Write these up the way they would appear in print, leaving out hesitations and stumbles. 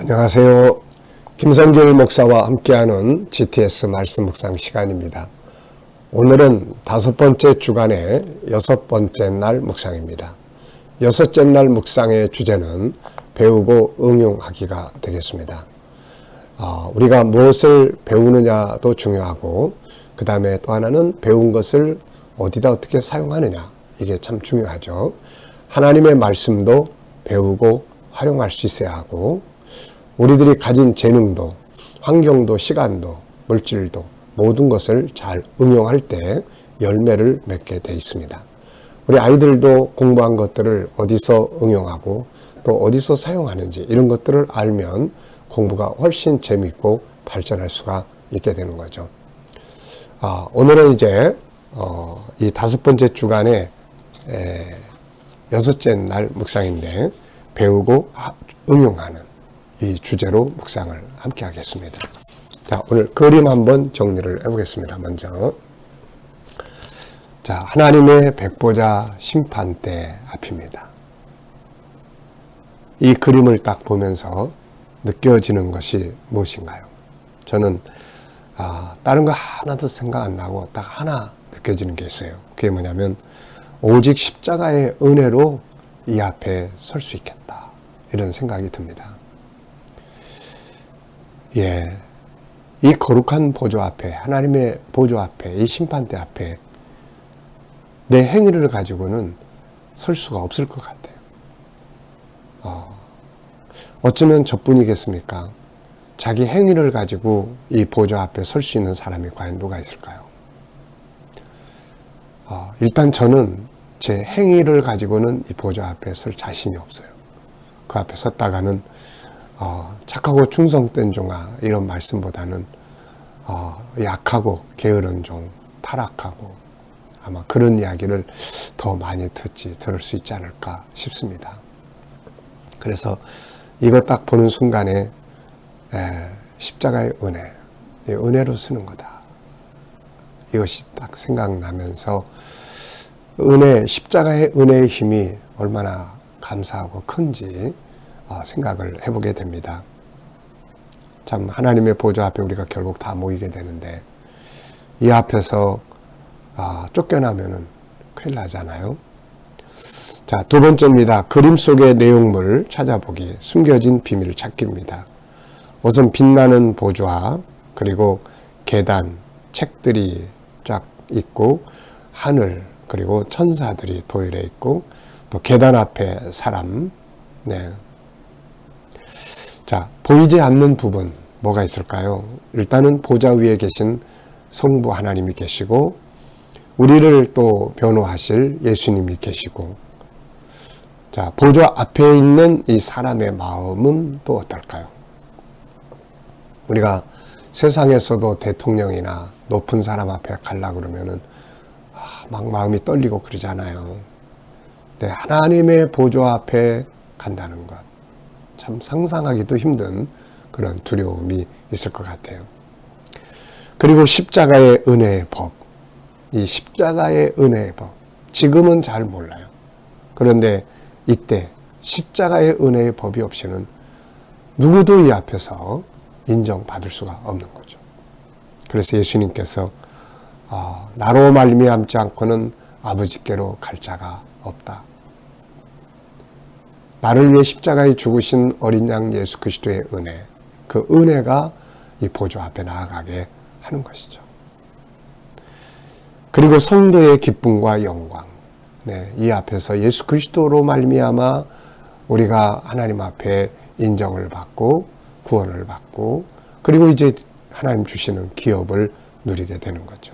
안녕하세요. 김성길 목사와 함께하는 GTS 말씀 묵상 시간입니다. 오늘은 5번째 주간의 6번째 날 묵상입니다. 6째 날 묵상의 주제는 배우고 응용하기가 되겠습니다. 우리가 무엇을 배우느냐도 중요하고, 그 다음에 또 하나는 배운 것을 어디다 어떻게 사용하느냐, 이게 참 중요하죠. 하나님의 말씀도 배우고 활용할 수 있어야 하고, 우리들이 가진 재능도, 환경도, 시간도, 물질도 모든 것을 잘 응용할 때 열매를 맺게 돼 있습니다. 우리 아이들도 공부한 것들을 어디서 응용하고 또 어디서 사용하는지 이런 것들을 알면 공부가 훨씬 재미있고 발전할 수가 있게 되는 거죠. 오늘은 이제 이 5번째 주간의 6째 날 묵상인데, 배우고 응용하는 이 주제로 묵상을 함께 하겠습니다. 자, 오늘 그림 한번 정리를 해보겠습니다. 먼저, 자, 하나님의 백보자 심판대 앞입니다. 이 그림을 딱 보면서 느껴지는 것이 무엇인가요? 저는 다른 거 하나도 생각 안 나고 딱 하나 느껴지는 게 있어요. 그게 뭐냐면, 오직 십자가의 은혜로 이 앞에 설 수 있겠다, 이런 생각이 듭니다. 이 거룩한 보좌 앞에, 하나님의 보좌 앞에, 이 심판대 앞에 내 행위를 가지고는 설 수가 없을 것 같아요. 어쩌면 저뿐이겠습니까? 자기 행위를 가지고 이 보좌 앞에 설 수 있는 사람이 과연 누가 있을까요? 일단 저는 제 행위를 가지고는 이 보좌 앞에 설 자신이 없어요. 그 앞에 섰다가는 착하고 충성된 종아, 이런 말씀보다는 약하고 게으른 종, 타락하고, 아마 그런 이야기를 더 많이 들을 수 있지 않을까 싶습니다. 그래서 이거 딱 보는 순간에 십자가의 은혜, 은혜로 쓰는 거다, 이것이 딱 생각나면서 십자가의 은혜의 힘이 얼마나 감사하고 큰지 생각을 해보게 됩니다. 참, 하나님의 보좌 앞에 우리가 결국 다 모이게 되는데, 이 앞에서 쫓겨나면은 큰일 나잖아요. 자, 2번째입니다. 그림 속의 내용물 찾아보기, 숨겨진 비밀 찾기입니다. 우선 빛나는 보좌, 그리고 계단, 책들이 쫙 있고, 하늘, 그리고 천사들이 도일해 있고, 또 계단 앞에 사람. 자, 보이지 않는 부분 뭐가 있을까요? 일단은 보좌 위에 계신 성부 하나님이 계시고, 우리를 또 변호하실 예수님이 계시고, 자, 보좌 앞에 있는 이 사람의 마음은 또 어떨까요? 우리가 세상에서도 대통령이나 높은 사람 앞에 가려고 그러면은 막 마음이 떨리고 그러잖아요. 근데 하나님의 보좌 앞에 간다는 것, 참 상상하기도 힘든 그런 두려움이 있을 것 같아요. 그리고 십자가의 은혜의 법, 이 십자가의 은혜의 법, 지금은 잘 몰라요. 그런데 이때 십자가의 은혜의 법이 없이는 누구도 이 앞에서 인정받을 수가 없는 거죠. 그래서 예수님께서 나로 말미암지 않고는 아버지께로 갈 자가 없다. 나를 위해 십자가에 죽으신 어린 양 예수 그리스도의 은혜, 그 은혜가 이 보좌 앞에 나아가게 하는 것이죠. 그리고 성도의 기쁨과 영광, 이 앞에서 예수 그리스도로 말미암아 우리가 하나님 앞에 인정을 받고 구원을 받고, 그리고 이제 하나님 주시는 기업을 누리게 되는 거죠.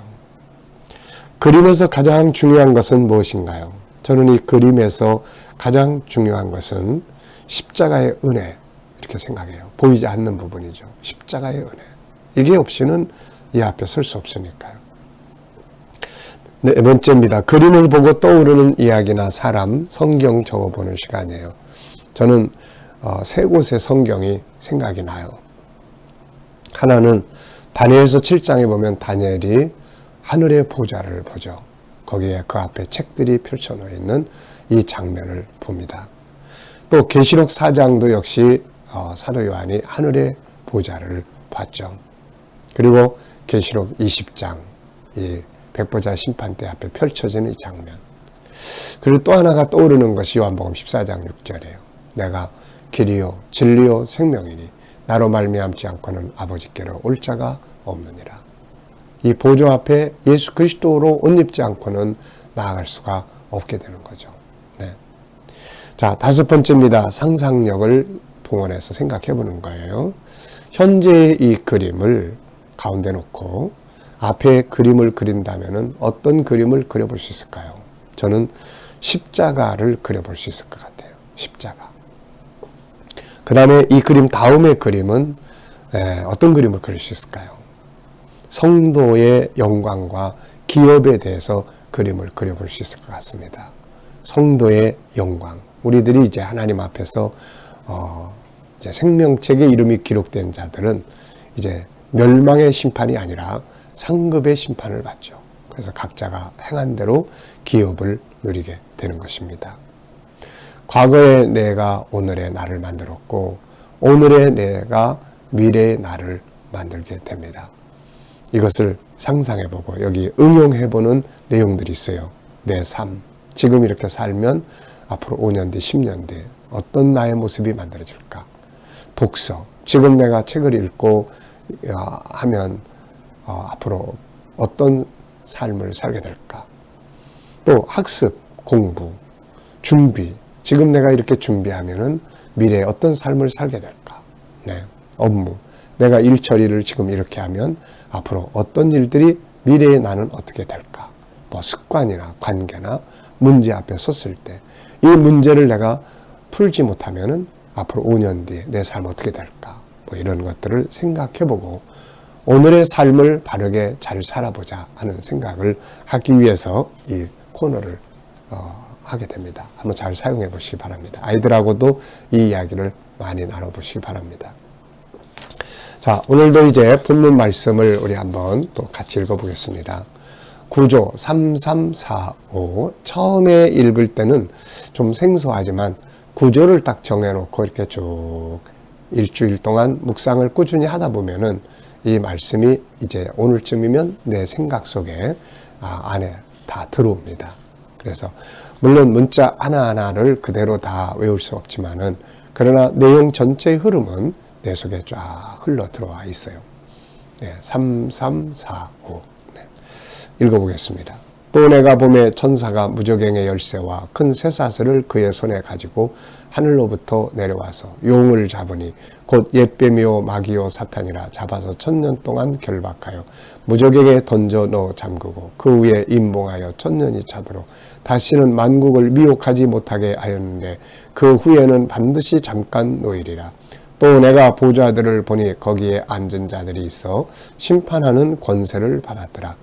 그림에서 가장 중요한 것은 무엇인가요? 저는 이 그림에서 가장 중요한 것은 십자가의 은혜, 이렇게 생각해요. 보이지 않는 부분이죠. 십자가의 은혜. 이게 없이는 이 앞에 설 수 없으니까요. 4번째입니다. 그림을 보고 떠오르는 이야기나 사람, 성경 적어보는 시간이에요. 저는 3곳의 성경이 생각이 나요. 하나는 다니엘서 7장에 보면 다니엘이 하늘의 보좌를 보죠. 거기에 그 앞에 책들이 펼쳐놓여 있는 이 장면을 봅니다. 또 계시록 4장도 역시 사도 요한이 하늘의 보좌를 봤죠. 그리고 계시록 20장 이 백보자 심판대 앞에 펼쳐지는 이 장면. 그리고 또 하나가 떠오르는 것이 요한복음 14장 6절이에요. 내가 길이요 진리요 생명이니 나로 말미암지 않고는 아버지께로 올 자가 없느니라. 이 보좌 앞에 예수 그리스도로 옷 입지 않고는 나아갈 수가 없게 되는 거죠. 네. 자, 다섯 번째입니다. 상상력을 동원해서 생각해 보는 거예요. 현재의 이 그림을 가운데 놓고 앞에 그림을 그린다면은 어떤 그림을 그려볼 수 있을까요? 저는 십자가를 그려볼 수 있을 것 같아요. 십자가. 그 다음에 이 그림 다음의 그림은 어떤 그림을 그릴 수 있을까요? 성도의 영광과 기업에 대해서 그림을 그려볼 수 있을 것 같습니다. 성도의 영광. 우리들이 이제 하나님 앞에서 이제 생명책의 이름이 기록된 자들은 이제 멸망의 심판이 아니라 상급의 심판을 받죠. 그래서 각자가 행한 대로 기업을 누리게 되는 것입니다. 과거의 내가 오늘의 나를 만들었고 오늘의 내가 미래의 나를 만들게 됩니다. 이것을 상상해보고 여기 응용해보는 내용들이 있어요. 내 삶, 지금 이렇게 살면 앞으로 5년 뒤, 10년 뒤 어떤 나의 모습이 만들어질까? 독서, 지금 내가 책을 읽고 하면 앞으로 어떤 삶을 살게 될까? 또 학습, 공부, 준비, 지금 내가 이렇게 준비하면은 미래에 어떤 삶을 살게 될까? 네. 업무, 내가 일 처리를 지금 이렇게 하면 앞으로 어떤 일들이 미래에 나는 어떻게 될까? 뭐 습관이나 관계나 문제 앞에 섰을 때 이 문제를 내가 풀지 못하면은 앞으로 5년 뒤에 내 삶 어떻게 될까? 뭐 이런 것들을 생각해보고 오늘의 삶을 바르게 잘 살아보자 하는 생각을 하기 위해서 이 코너를 하게 됩니다. 한번 잘 사용해 보시기 바랍니다. 아이들하고도 이 이야기를 많이 나눠보시기 바랍니다. 자, 오늘도 이제 본문 말씀을 우리 한번 또 같이 읽어보겠습니다. 구조 3345 처음에 읽을 때는 좀 생소하지만 구조를 딱 정해놓고 이렇게 쭉 일주일 동안 묵상을 꾸준히 하다 보면은 이 말씀이 이제 오늘쯤이면 내 생각 속에 안에 다 들어옵니다. 그래서 물론 문자 하나하나를 그대로 다 외울 수 없지만은 그러나 내용 전체의 흐름은 내 속에 쫙 흘러 들어와 있어요. 네, 3345 네, 읽어보겠습니다. 또 내가 보매 천사가 무저갱의 열쇠와 큰 쇠사슬을 그의 손에 가지고 하늘로부터 내려와서 용을 잡으니 곧 옛뱀이요 마귀요 사탄이라 잡아서 1000년 동안 결박하여 무저갱에 던져 넣어 잠그고 그 위에 임봉하여 1000년이 차도록 다시는 만국을 미혹하지 못하게 하였는데 그 후에는 반드시 잠깐 놓이리라. 또 내가 보좌들을 보니 거기에 앉은 자들이 있어 심판하는 권세를 받았더라.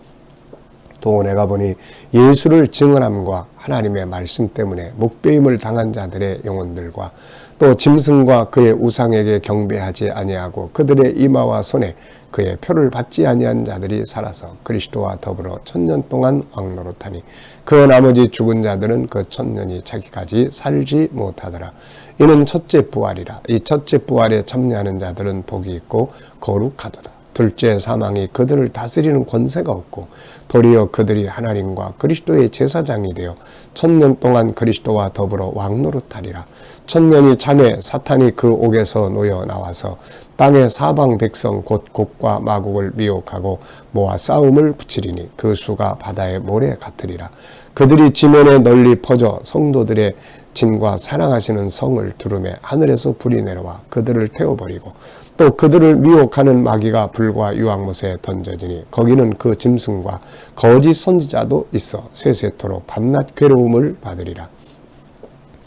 또 내가 보니 예수를 증언함과 하나님의 말씀 때문에 목배임을 당한 자들의 영혼들과 또 짐승과 그의 우상에게 경배하지 아니하고 그들의 이마와 손에 그의 표를 받지 아니한 자들이 살아서 그리스도와 더불어 1000년 동안 왕노릇하니 그 나머지 죽은 자들은 그 1000년이 차기까지 살지 못하더라. 이는 첫째 부활이라. 이 첫째 부활에 참여하는 자들은 복이 있고 거룩하도다. 둘째 사망이 그들을 다스리는 권세가 없고 도리어 그들이 하나님과 그리스도의 제사장이 되어 1000년 동안 그리스도와 더불어 왕노릇하리라. 1000년이 참에 사탄이 그 옥에서 놓여 나와서 땅의 사방 백성 곧 곡과 마곡을 미혹하고 모아 싸움을 붙이리니 그 수가 바다의 모래 같으리라. 그들이 지면에 널리 퍼져 성도들의 진과 사랑하시는 성을 두르매 하늘에서 불이 내려와 그들을 태워버리고 또 그들을 미혹하는 마귀가 불과 유황못에 던져지니 거기는 그 짐승과 거짓 선지자도 있어 세세토록 밤낮 괴로움을 받으리라.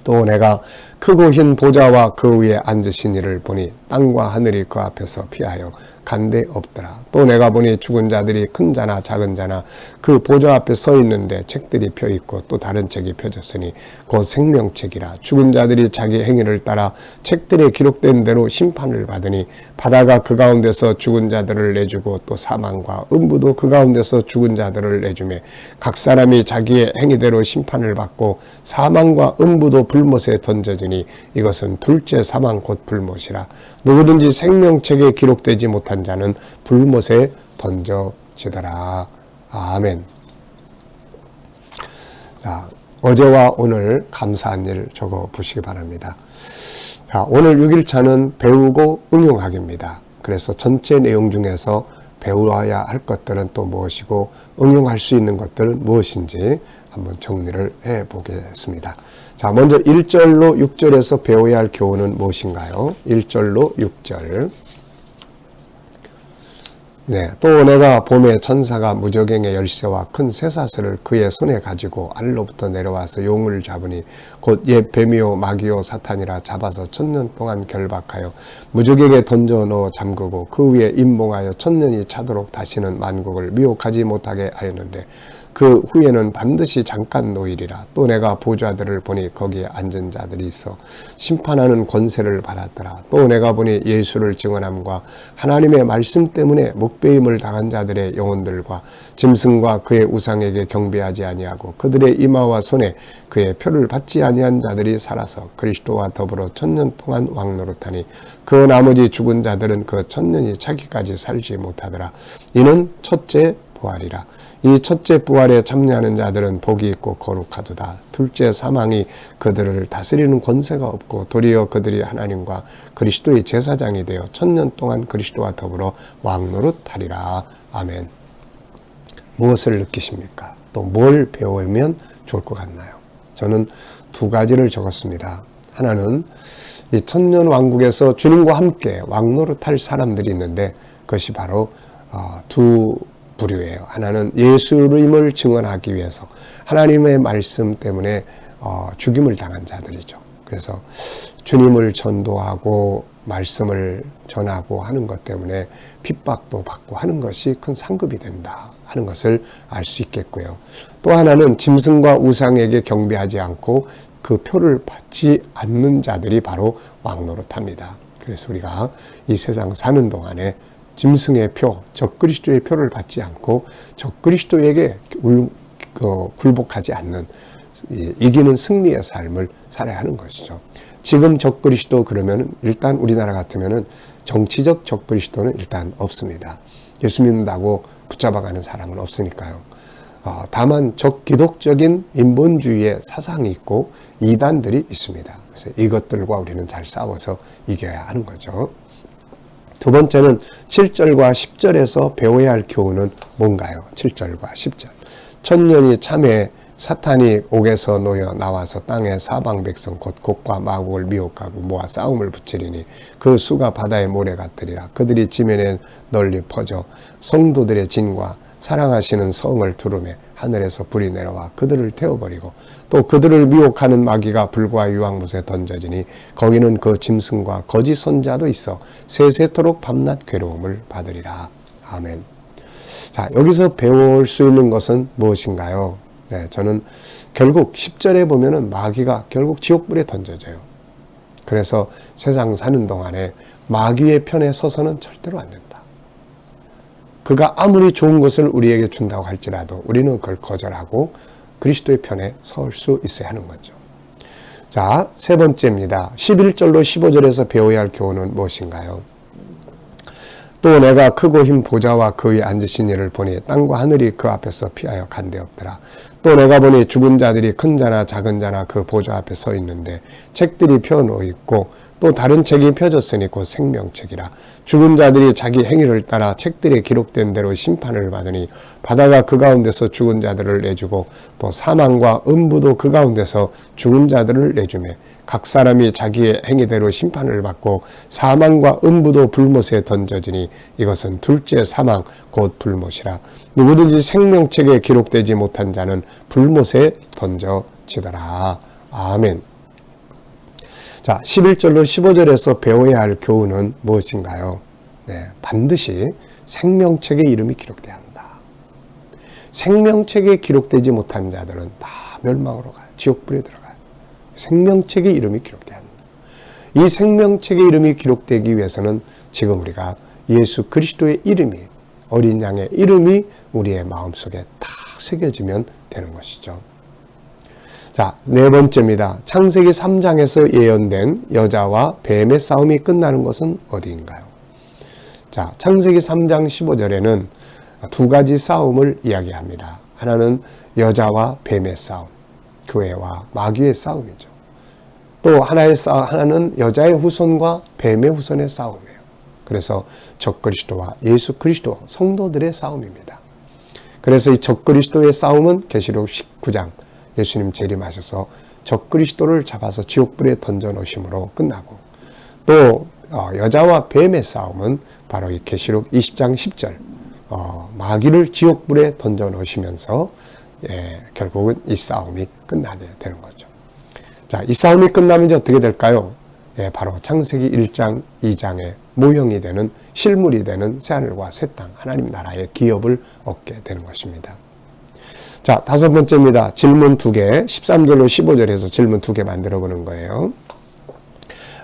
또 내가 크고 흰 보좌와 그 위에 앉으신 이를 보니 땅과 하늘이 그 앞에서 피하여 간데 없더라. 또 내가 보니 죽은 자들이 큰 자나 작은 자나 그 보좌 앞에 서 있는데 책들이 펴 있고 또 다른 책이 펴졌으니 곧 생명책이라. 죽은 자들이 자기 행위를 따라 책들에 기록된 대로 심판을 받으니 바다가 그 가운데서 죽은 자들을 내주고 또 사망과 음부도 그 가운데서 죽은 자들을 내주매 각 사람이 자기의 행위대로 심판을 받고 사망과 음부도 불못에 던져지니 이것은 둘째 사망 곧 불못이라. 누구든지 생명책에 기록되지 못한 자는 불못에 던져지더라. 아멘. 자, 어제와 오늘 감사한 일 적어 보시기 바랍니다. 자, 오늘 6일차는 배우고 응용하기입니다. 그래서 전체 내용 중에서 배워야 할 것들은 또 무엇이고 응용할 수 있는 것들은 무엇인지 한번 정리를 해 보겠습니다. 자, 먼저 1절로 6절에서 배워야 할 교훈은 무엇인가요? 1절로 6절. 네, 또 내가 봄에 천사가 무저갱의 열쇠와 큰 쇠사슬을 그의 손에 가지고 알로부터 내려와서 용을 잡으니 곧 옛 뱀이요 마귀요 사탄이라 잡아서 1000년 동안 결박하여 무저갱에 던져 넣어 잠그고 그 위에 임봉하여 1000년이 차도록 다시는 만국을 미혹하지 못하게 하였는데 그 후에는 반드시 잠깐 노일이라. 또 내가 보좌들을 보니 거기에 앉은 자들이 있어 심판하는 권세를 받았더라. 또 내가 보니 예수를 증언함과 하나님의 말씀 때문에 목배임을 당한 자들의 영혼들과 짐승과 그의 우상에게 경배하지 아니하고 그들의 이마와 손에 그의 표를 받지 아니한 자들이 살아서 그리스도와 더불어 1000년 동안 왕노릇하니 그 나머지 죽은 자들은 그 1000년이 차기까지 살지 못하더라. 이는 첫째 부활이라. 이 첫째 부활에 참여하는 자들은 복이 있고 거룩하도다. 둘째 사망이 그들을 다스리는 권세가 없고 도리어 그들이 하나님과 그리스도의 제사장이 되어 1000년 동안 그리스도와 더불어 왕노릇하리라. 아멘. 무엇을 느끼십니까? 또 뭘 배우면 좋을 것 같나요? 저는 두 가지를 적었습니다. 하나는 이 천년 왕국에서 주님과 함께 왕노릇할 사람들이 있는데 그것이 바로 두 부류예요. 하나는 예수님을 증언하기 위해서 하나님의 말씀 때문에 죽임을 당한 자들이죠. 그래서 주님을 전도하고 말씀을 전하고 하는 것 때문에 핍박도 받고 하는 것이 큰 상급이 된다 하는 것을 알 수 있겠고요. 또 하나는 짐승과 우상에게 경배하지 않고 그 표를 받지 않는 자들이 바로 왕노릇합니다. 그래서 우리가 이 세상 사는 동안에 짐승의 표, 적그리스도의 표를 받지 않고 적그리스도에게 굴복하지 않는 이기는 승리의 삶을 살아야 하는 것이죠. 지금 적그리스도 그러면 일단 우리나라 같으면은 정치적 적그리스도는 일단 없습니다. 예수 믿는다고 붙잡아가는 사람은 없으니까요. 다만 적기독적인 인본주의의 사상이 있고 이단들이 있습니다. 그래서 이것들과 우리는 잘 싸워서 이겨야 하는 거죠. 두 번째는 7절과 10절에서 배워야 할 교훈은 뭔가요? 7절과 10절. 1000년이 참에 사탄이 옥에서 놓여 나와서 땅의 사방 백성 곧 곡과 마곡을 미혹하고 모아 싸움을 붙이리니 그 수가 바다의 모래 같으리라. 그들이 지면에 널리 퍼져 성도들의 진과 사랑하시는 성을 두르매 하늘에서 불이 내려와 그들을 태워버리고 또 그들을 미혹하는 마귀가 불과 유황못에 던져지니 거기는 그 짐승과 거짓 선자도 있어 세세토록 밤낮 괴로움을 받으리라. 아멘. 자, 여기서 배울 수 있는 것은 무엇인가요? 네, 저는 결국 10절에 보면은 마귀가 결국 지옥불에 던져져요. 그래서 세상 사는 동안에 마귀의 편에 서서는 절대로 안 된다. 그가 아무리 좋은 것을 우리에게 준다고 할지라도 우리는 그걸 거절하고 그리스도의 편에 설 수 있어야 하는 거죠. 자, 세 번째입니다. 11절로 15절에서 배워야 할 교훈은 무엇인가요? 또 내가 크고 흰 보좌와 그 위에 앉으신 이를 보니 땅과 하늘이 그 앞에서 피하여 간데 없더라. 또 내가 보니 죽은 자들이 큰 자나 작은 자나 그 보좌 앞에 서 있는데 책들이 펴놓여 있고 또 다른 책이 펴졌으니 곧 생명책이라. 죽은 자들이 자기 행위를 따라 책들에 기록된 대로 심판을 받으니 바다가 그 가운데서 죽은 자들을 내주고 또 사망과 음부도 그 가운데서 죽은 자들을 내주매 각 사람이 자기의 행위대로 심판을 받고 사망과 음부도 불못에 던져지니 이것은 둘째 사망 곧 불못이라. 누구든지 생명책에 기록되지 못한 자는 불못에 던져지더라. 아멘. 자, 11절로 15절에서 배워야 할 교훈은 무엇인가요? 반드시 생명책에 이름이 기록돼야 한다. 생명책에 기록되지 못한 자들은 다 멸망으로 가요. 지옥불에 들어가요. 생명책에 이름이 기록돼야 한다. 이 생명책에 이름이 기록되기 위해서는 지금 우리가 예수 그리스도의 이름이, 어린 양의 이름이 우리의 마음속에 딱 새겨지면 되는 것이죠. 자, 네 번째입니다. 창세기 3장에서 예언된 여자와 뱀의 싸움이 끝나는 것은 어디인가요? 자, 창세기 3장 15절에는 두 가지 싸움을 이야기합니다. 하나는 여자와 뱀의 싸움, 교회와 마귀의 싸움이죠. 또 하나는 여자의 후손과 뱀의 후손의 싸움이에요. 그래서 적그리스도와 예수 그리스도 성도들의 싸움입니다. 그래서 이 적그리스도의 싸움은 계시록 19장 예수님 재림하셔서 적그리스도를 잡아서 지옥불에 던져 놓으심으로 끝나고, 또 여자와 뱀의 싸움은 바로 이 계시록 20장 10절 마귀를 지옥불에 던져 놓으시면서 결국은 이 싸움이 끝나게 되는 거죠. 자, 이 싸움이 끝나면 이제 어떻게 될까요? 바로 창세기 1장 2장의 모형이 되는, 실물이 되는 새하늘과 새 땅, 하나님 나라의 기업을 얻게 되는 것입니다. 자, 다섯 번째입니다. 질문 2개, 13절로 15절에서 질문 2개 만들어 보는 거예요.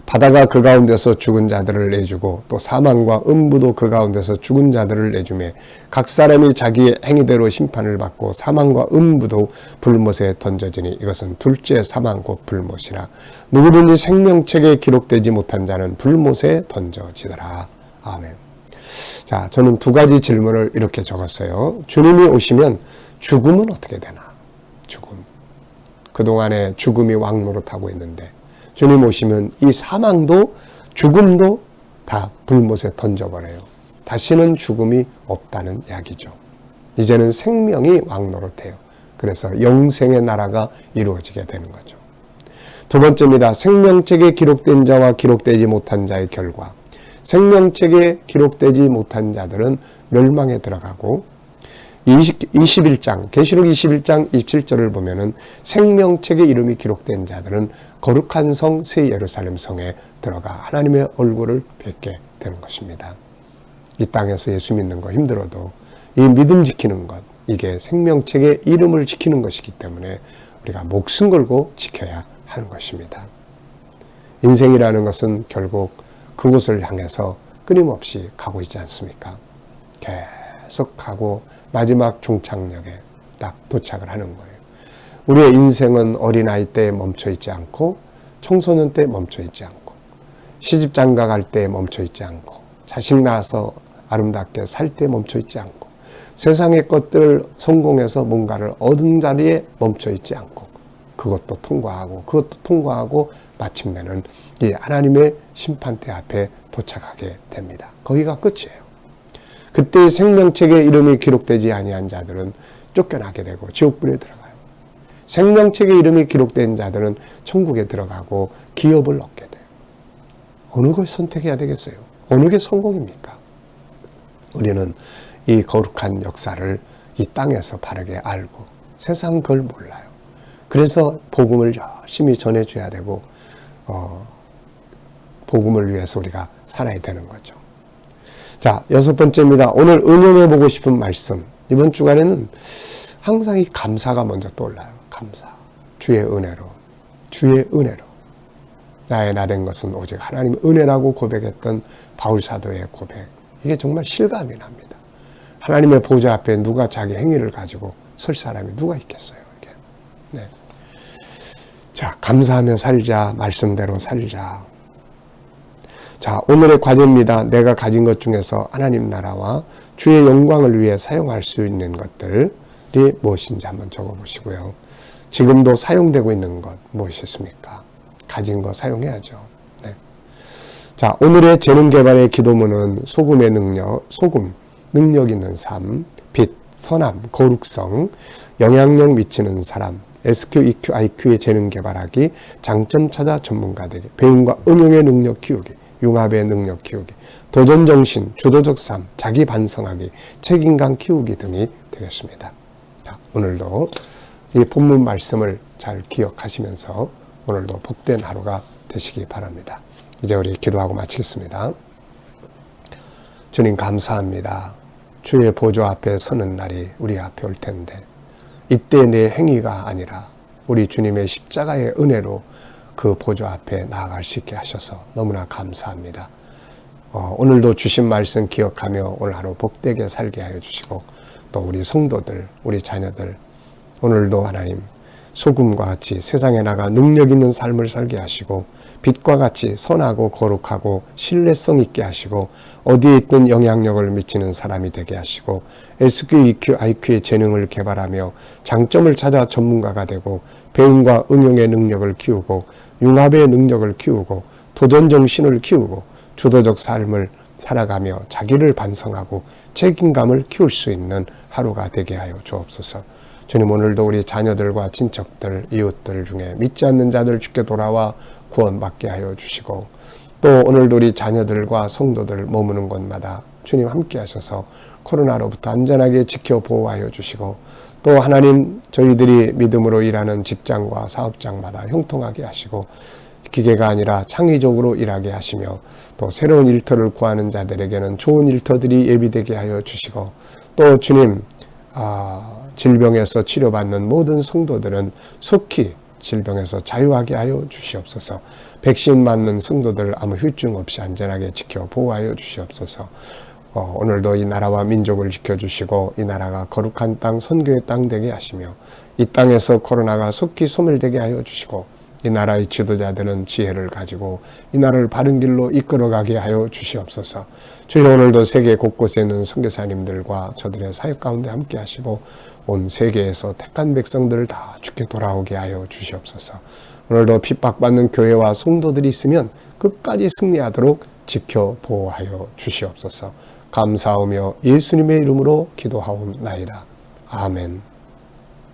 바다가 그 가운데서 죽은 자들을 내주고 또 사망과 음부도 그 가운데서 죽은 자들을 내주매 각 사람이 자기의 행위대로 심판을 받고 사망과 음부도 불못에 던져지니 이것은 둘째 사망 곧 불못이라. 누구든지 생명책에 기록되지 못한 자는 불못에 던져지더라. 아멘. 자, 저는 두 가지 질문을 이렇게 적었어요. 주님이 오시면 죽음은 어떻게 되나? 죽음. 그동안에 죽음이 왕노릇하고 있는데 주님 오시면 이 사망도 죽음도 다 불못에 던져버려요. 다시는 죽음이 없다는 이야기죠. 이제는 생명이 왕노릇해요. 그래서 영생의 나라가 이루어지게 되는 거죠. 두 번째입니다. 생명책에 기록된 자와 기록되지 못한 자의 결과. 생명책에 기록되지 못한 자들은 멸망에 들어가고, 21장, 계시록 21장 27절을 보면은 생명책에 이름이 기록된 자들은 거룩한 성 새 예루살렘 성에 들어가 하나님의 얼굴을 뵙게 되는 것입니다. 이 땅에서 예수 믿는 거 힘들어도 이 믿음 지키는 것, 이게 생명책의 이름을 지키는 것이기 때문에 우리가 목숨 걸고 지켜야 하는 것입니다. 인생이라는 것은 결국 그곳을 향해서 끊임없이 가고 있지 않습니까? 계속 가고 마지막 종착역에 딱 도착을 하는 거예요. 우리의 인생은 어린아이 때에 멈춰있지 않고, 청소년 때에 멈춰있지 않고, 시집장가갈 때에 멈춰있지 않고, 자식 낳아서 아름답게 살 때에 멈춰있지 않고, 세상의 것들을 성공해서 뭔가를 얻은 자리에 멈춰있지 않고, 그것도 통과하고 마침내는 이 하나님의 심판대 앞에 도착하게 됩니다. 거기가 끝이에요. 그때 생명책에 이름이 기록되지 아니한 자들은 쫓겨나게 되고 지옥불에 들어가요. 생명책에 이름이 기록된 자들은 천국에 들어가고 기업을 얻게 돼요. 어느 걸 선택해야 되겠어요? 어느 게 성공입니까? 우리는 이 거룩한 역사를 이 땅에서 바르게 알고 세상 걸 몰라요. 그래서 복음을 열심히 전해줘야 되고 복음을 위해서 우리가 살아야 되는 거죠. 자, 여섯 번째입니다. 오늘 응용해보고 싶은 말씀. 이번 주간에는 항상 이 감사가 먼저 떠올라요. 감사. 주의 은혜로. 주의 은혜로. 나의 나된 것은 오직 하나님의 은혜라고 고백했던 바울사도의 고백. 이게 정말 실감이 납니다. 하나님의 보좌 앞에 누가 자기 행위를 가지고 설 사람이 누가 있겠어요. 이게. 네. 자, 감사하며 살자. 말씀대로 살자. 자, 오늘의 과제입니다. 내가 가진 것 중에서 하나님 나라와 주의 영광을 위해 사용할 수 있는 것들이 무엇인지 한번 적어보시고요. 지금도 사용되고 있는 것 무엇이 있습니까? 가진 거 사용해야죠. 네. 자, 오늘의 재능 개발의 기도문은 소금의 능력, 소금, 능력 있는 삶, 빛, 선함, 거룩성, 영향력 미치는 사람, SQ, EQ, IQ의 재능 개발하기, 장점 찾아 전문가들이, 배움과 응용의 능력 키우기, 융합의 능력 키우기, 도전정신, 주도적 삶, 자기 반성하기, 책임감 키우기 등이 되겠습니다. 자, 오늘도 이 본문 말씀을 잘 기억하시면서 오늘도 복된 하루가 되시기 바랍니다. 이제 우리 기도하고 마치겠습니다. 주님 감사합니다. 주의 보좌 앞에 서는 날이 우리 앞에 올 텐데 이때 내 행위가 아니라 우리 주님의 십자가의 은혜로 그 보좌 앞에 나아갈 수 있게 하셔서 너무나 감사합니다. 오늘도 주신 말씀 기억하며 오늘 하루 복되게 살게 하여 주시고 또 우리 성도들, 우리 자녀들 오늘도 하나님 소금과 같이 세상에 나가 능력 있는 삶을 살게 하시고 빛과 같이 선하고 거룩하고 신뢰성 있게 하시고 어디에 있든 영향력을 미치는 사람이 되게 하시고 SQ, EQ, IQ의 재능을 개발하며 장점을 찾아 전문가가 되고 배움과 응용의 능력을 키우고 융합의 능력을 키우고 도전 정신을 키우고 주도적 삶을 살아가며 자기를 반성하고 책임감을 키울 수 있는 하루가 되게 하여 주옵소서. 주님 오늘도 우리 자녀들과 친척들, 이웃들 중에 믿지 않는 자들 주께 돌아와 구원받게 하여 주시고 또 오늘도 우리 자녀들과 성도들 머무는 곳마다 주님 함께 하셔서 코로나로부터 안전하게 지켜 보호하여 주시고 또 하나님 저희들이 믿음으로 일하는 직장과 사업장마다 형통하게 하시고 기계가 아니라 창의적으로 일하게 하시며 또 새로운 일터를 구하는 자들에게는 좋은 일터들이 예비되게 하여 주시고 또 주님 질병에서 치료받는 모든 성도들은 속히 질병에서 자유하게 하여 주시옵소서. 백신 맞는 성도들 아무 후유증 없이 안전하게 지켜 보호하여 주시옵소서. 오늘도 이 나라와 민족을 지켜주시고 이 나라가 거룩한 땅, 선교의 땅 되게 하시며 이 땅에서 코로나가 속히 소멸되게 하여 주시고 이 나라의 지도자들은 지혜를 가지고 이 나라를 바른 길로 이끌어가게 하여 주시옵소서. 주여 오늘도 세계 곳곳에 있는 선교사님들과 저들의 사역 가운데 함께 하시고 온 세계에서 택한 백성들을 다 주께 돌아오게 하여 주시옵소서. 오늘도 핍박받는 교회와 성도들이 있으면 끝까지 승리하도록 지켜 보호하여 주시옵소서. 감사하며 예수님의 이름으로 기도하옵나이다. 아멘.